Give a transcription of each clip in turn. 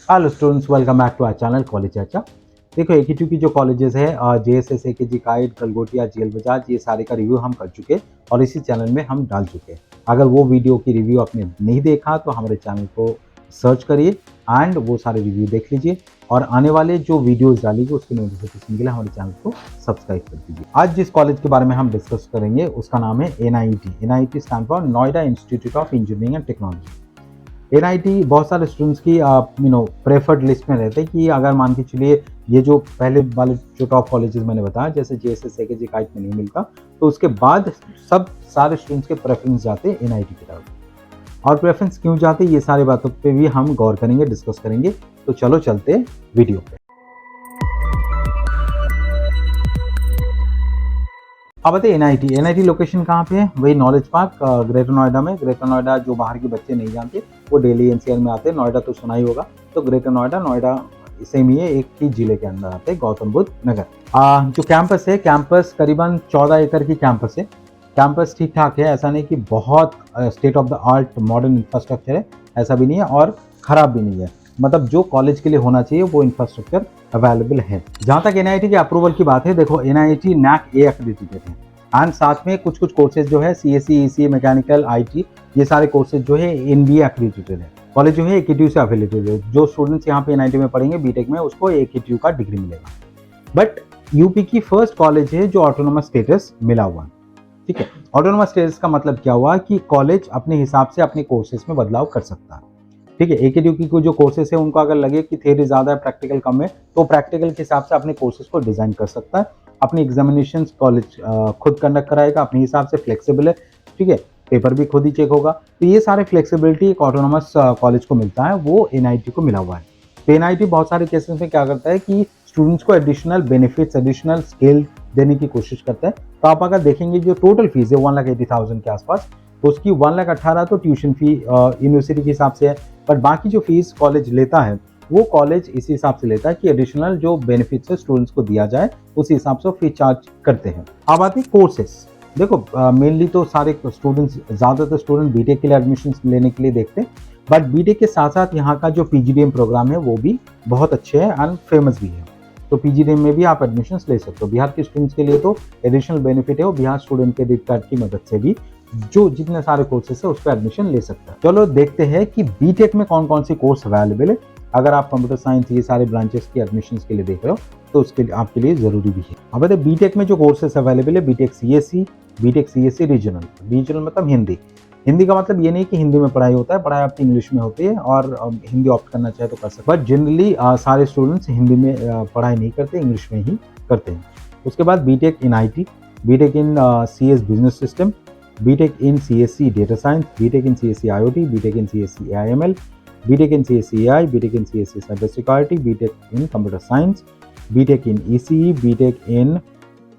Hello students, welcome back to our channel college Charcha. देखो AKTU की जो कॉलेजेस है JSS, AKG, KIET, Galgotia, GL Bajaj, ये सारे का रिव्यू हम कर चुके और इसी चैनल में हम डाल चुके हैं। अगर वो वीडियो की रिव्यू आपने नहीं देखा तो हमारे चैनल को सर्च करिए एंड वो सारे रिव्यू देख लीजिए और आने वाले जो वीडियोस डालेंगे उसकी नोटिफिकेशन के लिए हमारे चैनल को सब्सक्राइब कर दीजिए। आज जिस कॉलेज के बारे में हम डिस्कस करेंगे उसका नाम है NIT। NIT stand for Noida institute of engineering and technology. NIT बहुत सारे स्टूडेंट्स की प्रेफर्ड लिस्ट में रहते हैं कि अगर मान के चलिए ये जो पहले वाले जो टॉप कॉलेजेस मैंने बताया जैसे JSS, AKG, काइट में नहीं मिलता तो उसके बाद सब सारे स्टूडेंट्स के प्रेफरेंस जाते हैं NIT की तरफ। और प्रेफरेंस क्यों जाते हैं ये सारी बातों पे भी हम गौर करेंगे, डिस्कस करेंगे। तो चलो चलते हैं वीडियो पे। अब बताइए NIT लोकेशन कहाँ पे है? वही नॉलेज पार्क ग्रेटर नोएडा में। ग्रेटर नोएडा जो बाहर के बच्चे नहीं जानते वो दिल्ली NCR में आते हैं। नोएडा तो सुना ही होगा, तो ग्रेटर नोएडा सेम ही है, एक ही जिले के अंदर आते हैं, गौतम बुद्ध नगर। जो कैंपस है, कैंपस करीबन 14 एकड़ की कैंपस है। कैंपस ठीक ठाक है, ऐसा नहीं कि बहुत state of the art modern infrastructure है, ऐसा भी नहीं है और खराब भी नहीं है। मतलब जो कॉलेज के लिए होना चाहिए वो इंफ्रास्ट्रक्चर अवेलेबल है। जहाँ तक NIT के अप्रूवल की बात है, देखो NIT NAC A एक्रेडिटेड है एंड साथ में कुछ कोर्सेज जो है CSE, ECE, मैकेनिकल, IT, ये सारे कोर्सेज जो है NBA एक्रेडिटेड है। कॉलेज जो है AKTU से एफिलिएटेड है। जो स्टूडेंट्स यहाँ पे NIT में पढ़ेंगे बीटेक में उसको AKTU का डिग्री मिलेगा। बट यूपी की फर्स्ट कॉलेज है जो ऑटोनोमस स्टेटस मिला हुआ है। ठीक है, ऑटोनोमस स्टेटस का मतलब क्या हुआ कि कॉलेज अपने हिसाब से अपने कोर्सेज में बदलाव कर सकता है। ठीक है, AKTU की जो कोर्सेज है उनको अगर लगे कि थ्योरी ज़्यादा है प्रैक्टिकल कम है तो प्रैक्टिकल के हिसाब से अपने कोर्सेज को डिज़ाइन कर सकता है। अपनी एग्जामिनेशन कॉलेज खुद कंडक्ट कराएगा अपने हिसाब से, फ्लेक्सिबल है। ठीक है, पेपर भी खुद ही चेक होगा। तो ये सारे फ्लेक्सिबिलिटी एक ऑटोनोमस कॉलेज को मिलता है, वो NIT को मिला हुआ है। तो NIT बहुत सारे केसेस में क्या करता है कि स्टूडेंट्स को एडिशनल बेनिफिट्स, एडिशनल स्किल देने की कोशिश करता है। तो आप अगर देखेंगे जो टोटल फीस है 1,80,000 के आसपास, तो उसकी 1,18,000 तो ट्यूशन फी यूनिवर्सिटी के हिसाब से है। बट बाकी जो फीस कॉलेज लेता है वो कॉलेज इसी हिसाब से लेता है कि एडिशनल जो बेनिफिट्स है स्टूडेंट्स को दिया जाए, उसी हिसाब से फी चार्ज करते हैं। अब आते हैं कोर्सेस। देखो मेनली तो सारे स्टूडेंट्स, ज़्यादातर स्टूडेंट बीटेक के लिए एडमिशन लेने के लिए देखते हैं। बट बीटेक के साथ साथ यहाँ का जो PGDM प्रोग्राम है वो भी बहुत अच्छे है एंड फेमस भी है। तो PGDM में भी आप एडमिशन ले सकते हो। बिहार के स्टूडेंट्स के लिए तो एडिशनल बेनिफिट है, वो बिहार स्टूडेंट क्रेडिट कार्ड की मदद से भी जो जितने सारे कोर्सेस है उस पर एडमिशन ले सकता है। चलो देखते हैं कि बीटेक में कौन कौन सी कोर्स अवेलेबल है। अगर आप कंप्यूटर साइंस ये सारे ब्रांचेस की एडमिशन के लिए देख रहे हो तो उसके लिए आपके लिए जरूरी भी है। अब बताइए बीटेक में जो कोर्सेस अवेलेबल है, बीटेक CSE रीजनल मतलब हिंदी का मतलब ये नहीं कि हिंदी में पढ़ाई होता है, पढ़ाई आपकी इंग्लिश में होती है और हिंदी ऑप्ट करना चाहे तो कर सकते, बट जनरली सारे स्टूडेंट्स हिंदी में पढ़ाई नहीं करते, इंग्लिश में ही करते हैं। उसके बाद BTech in IT, BTech in CS business system, BTech in CSE data science, BTech in CSE IoT, BTech in CSE AIML, BTech in CSE AI, BTech in CSE cyber security, BTech in computer science, BTech in ECE, BTech in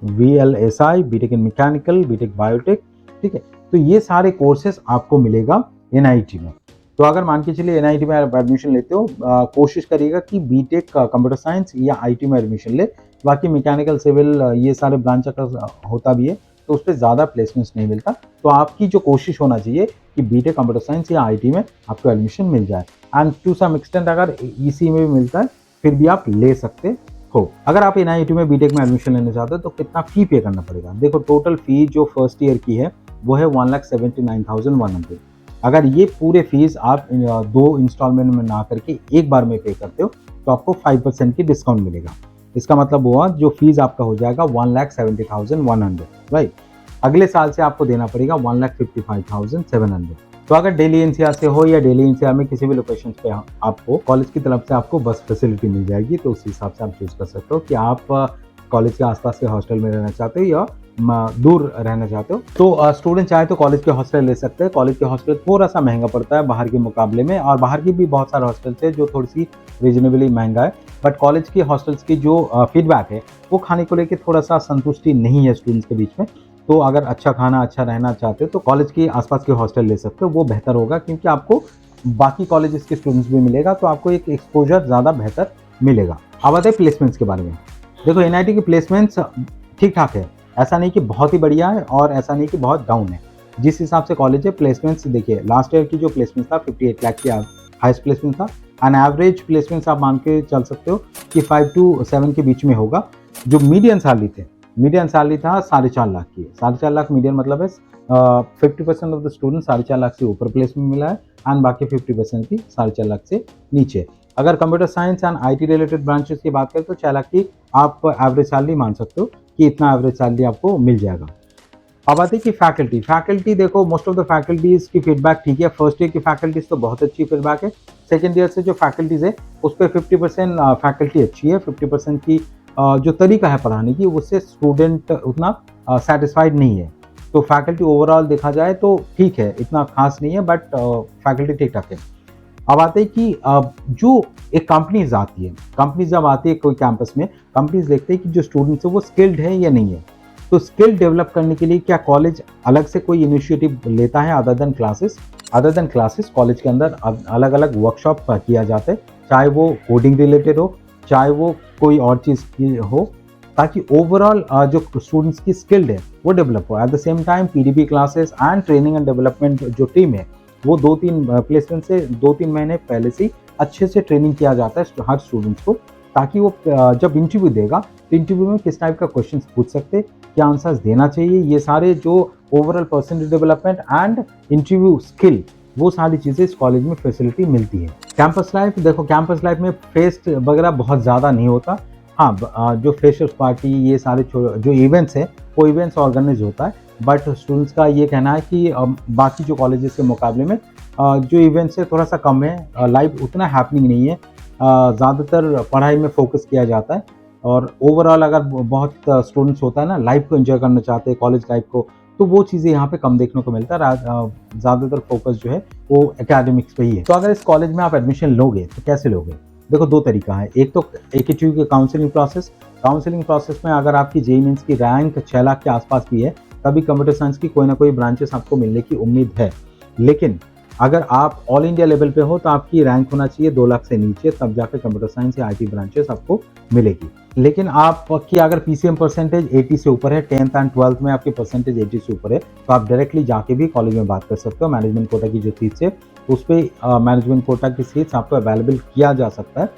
VLSI, BTech in mechanical, BTech biotech. ठीक है, तो ये सारे courses आपको मिलेगा NIT में। तो अगर मान के चलिए NIT में आप एडमिशन लेते हो, कोशिश करिएगा कि बीटेक कंप्यूटर साइंस या IT में एडमिशन ले। बाकी मैकेनिकल, सिविल ये सारे ब्रांच का होता भी है तो उस पर ज़्यादा प्लेसमेंट्स नहीं मिलता। तो आपकी जो कोशिश होना चाहिए कि बीटेक कंप्यूटर साइंस या IT में आपको एडमिशन मिल जाए एंड टू सम एक्सटेंट अगर ECE में भी मिलता है फिर भी आप ले सकते हो। अगर आप NIT में बीटेक में एडमिशन लेना चाहते हो तो कितना फ़ी पे करना पड़ेगा? देखो टोटल फ़ी जो फर्स्ट ईयर की है वो है 1,79,100। अगर ये पूरे फीस आप 2 इंस्टॉलमेंट में ना करके एक बार में पे करते हो तो आपको 5% की डिस्काउंट मिलेगा। इसका मतलब हुआ जो फीस आपका हो जाएगा 1,70,100, राइट। अगले साल से आपको देना पड़ेगा 1,55,700। तो अगर दिल्ली NCR से हो या दिल्ली NCR में किसी भी लोकेशन पे आपको कॉलेज की तरफ से आपको बस फैसिलिटी मिल जाएगी, तो उस हिसाब से आप चूज कर सकते हो कि आप कॉलेज के आसपास के हॉस्टल में रहना चाहते हो या दूर रहना चाहते हो। तो स्टूडेंट चाहे तो कॉलेज के हॉस्टल ले सकते हैं। कॉलेज के हॉस्टल थोड़ा सा महंगा पड़ता है बाहर के मुकाबले में, और बाहर की भी बहुत सारे हॉस्टल्स है जो थोड़ी सी रीजनेबली महंगा है। बट कॉलेज की हॉस्टल्स की जो फीडबैक है वो खाने को लेकर थोड़ा सा संतुष्टि नहीं है स्टूडेंट्स के बीच में। तो अगर अच्छा खाना, अच्छा रहना चाहते हो तो कॉलेज के आसपास के हॉस्टल ले सकते हो, वो बेहतर होगा क्योंकि आपको बाकी कॉलेजेस के स्टूडेंट्स भी मिलेगा, तो आपको एक एक्सपोजर ज़्यादा बेहतर मिलेगा। अब आते हैं प्लेसमेंट्स के बारे में। देखो NIT की प्लेसमेंट्स ठीक ठाक है, ऐसा नहीं कि बहुत ही बढ़िया है और ऐसा नहीं कि बहुत डाउन है। जिस हिसाब से कॉलेज है, प्लेसमेंट्स देखिए लास्ट ईयर की जो प्लेसमेंट था 58 लाख की हाईएस्ट प्लेसमेंट था। एंड एवरेज प्लेसमेंट्स आप मान के चल सकते हो कि 5 to 7 के बीच में होगा। जो मीडियन सैलरी था 4.5 लाख की। 4.5 लाख मीडियन मतलब है 50% ऑफ द स्टूडेंट 4.5 लाख से ऊपर प्लेसमेंट मिला है एंड बाकी 50% की 4.5 लाख से नीचे। अगर computer science and IT related branches की बात करें तो 6 लाख की आप एवरेज सैलरी मान सकते हो कि इतना एवरेज सैलरी आपको मिल जाएगा। अब आती है कि फैकल्टी देखो मोस्ट ऑफ द फैकल्टीज की फीडबैक ठीक है। फर्स्ट ईयर की फैकल्टीज तो बहुत अच्छी फीडबैक है। सेकेंड ईयर से जो फैकल्टीज है उस पर 50% फैकल्टी अच्छी है। 50% की जो तरीका है पढ़ाने की उससे स्टूडेंट उतना सेटिस्फाइड नहीं है। तो फैकल्टी ओवरऑल देखा जाए तो ठीक है, इतना खास नहीं है, बट फैकल्टी ठीक ठाक है। अब आते हैं कि जो एक कंपनीज आती है, कंपनीज जब आती है कोई कैंपस में, कंपनीज देखते हैं कि जो स्टूडेंट्स है वो स्किल्ड है या नहीं है। तो स्किल डेवलप करने के लिए क्या कॉलेज अलग से कोई इनिशिएटिव लेता है अदर देन क्लासेस कॉलेज के अंदर अलग अलग वर्कशॉप किया जाता है, चाहे वो कोडिंग रिलेटेड हो, चाहे वो कोई और चीज़ की हो, ताकि ओवरऑल जो स्टूडेंट्स की स्किल्ड है वो डेवलप हो। At the same time PDP classes and training and development जो टीम है वो 2-3 प्लेसमेंट से 2-3 महीने पहले से ही अच्छे से ट्रेनिंग किया जाता है हर स्टूडेंट्स को, ताकि वो जब इंटरव्यू देगा तो इंटरव्यू में किस टाइप का क्वेश्चन पूछ सकते, क्या आंसर्स देना चाहिए, ये सारे जो overall personal development and interview skill, वो सारी चीज़ें इस कॉलेज में फैसिलिटी मिलती है। कैंपस लाइफ देखो, कैंपस लाइफ में फेस्ट वगैरह बहुत ज़्यादा नहीं होता। हाँ, जो फ्रेशर्स पार्टी ये सारे जो इवेंट्स हैं वो इवेंट्स ऑर्गेनाइज होता है, बट स्टूडेंट्स का ये कहना है कि बाकी जो कॉलेजेस के मुकाबले में जो इवेंट्स है थोड़ा सा कम है, लाइफ उतना हैपनिंग नहीं है, ज़्यादातर पढ़ाई में फोकस किया जाता है। और ओवरऑल अगर बहुत स्टूडेंट्स होता है ना, लाइफ को एंजॉय करना चाहते हैं, कॉलेज लाइफ को, तो वो चीज़ें यहाँ पे कम देखने को मिलता है। ज़्यादातर फोकस जो है वो एकेडमिक्स पे ही है। तो अगर इस कॉलेज में आप एडमिशन लोगे तो कैसे लोगे? देखो, 2 तरीका है। एक तो AKTU की काउंसलिंग प्रोसेस में अगर आपकी JEE मेंस की रैंक 6 लाख के आसपास भी है, तभी कंप्यूटर साइंस की कोई ना कोई ब्रांचेस आपको मिलने की उम्मीद है। लेकिन अगर आप ऑल इंडिया लेवल पे हो तो आपकी रैंक होना चाहिए 2 लाख से नीचे, तब जाकर कंप्यूटर साइंस या IT ब्रांचेस आपको मिलेगी। लेकिन आपकी अगर PCM परसेंटेज 80 से ऊपर है, 10th एंड 12th में आपकी परसेंटेज 80 से ऊपर है, तो आप डायरेक्टली जाके भी कॉलेज में बात कर सकते हो। मैनेजमेंट कोटा की जो सीट्स है उस पर मैनेजमेंट कोटा की सीट्स आपको अवेलेबल किया जा सकता है।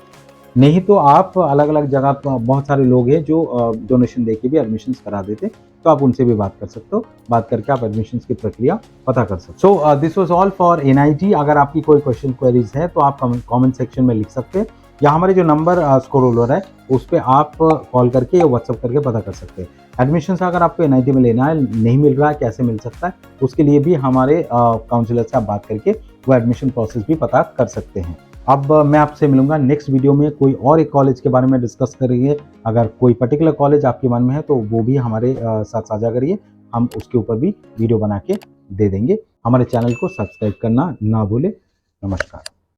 नहीं तो आप अलग अलग जगह बहुत सारे लोग हैं जो डोनेशन देके भी एडमिशन्स करा देते, तो आप उनसे भी बात कर सकते हो। बात करके आप एडमिशन्स की प्रक्रिया पता कर सकते हो। So this was all for NIT। अगर आपकी कोई क्वेश्चन क्वेरीज है तो आप कमेंट सेक्शन में लिख सकते हैं, या हमारे जो नंबर स्क्रॉल हो रहा है उस पर आप कॉल करके या व्हाट्सअप करके पता कर सकते हैं। एडमिशन्स अगर आपको NIT में लेना है, नहीं मिल रहा है, कैसे मिल सकता है, उसके लिए भी हमारे काउंसलर से आप बात करके वो एडमिशन प्रोसेस भी पता कर सकते हैं। अब मैं आपसे मिलूंगा नेक्स्ट वीडियो में, कोई और एक कॉलेज के बारे में डिस्कस करेंगे। अगर कोई पर्टिकुलर कॉलेज आपके मन में है तो वो भी हमारे साथ साझा करिए, हम उसके ऊपर भी वीडियो बना के दे देंगे। हमारे चैनल को सब्सक्राइब करना ना भूले। नमस्कार।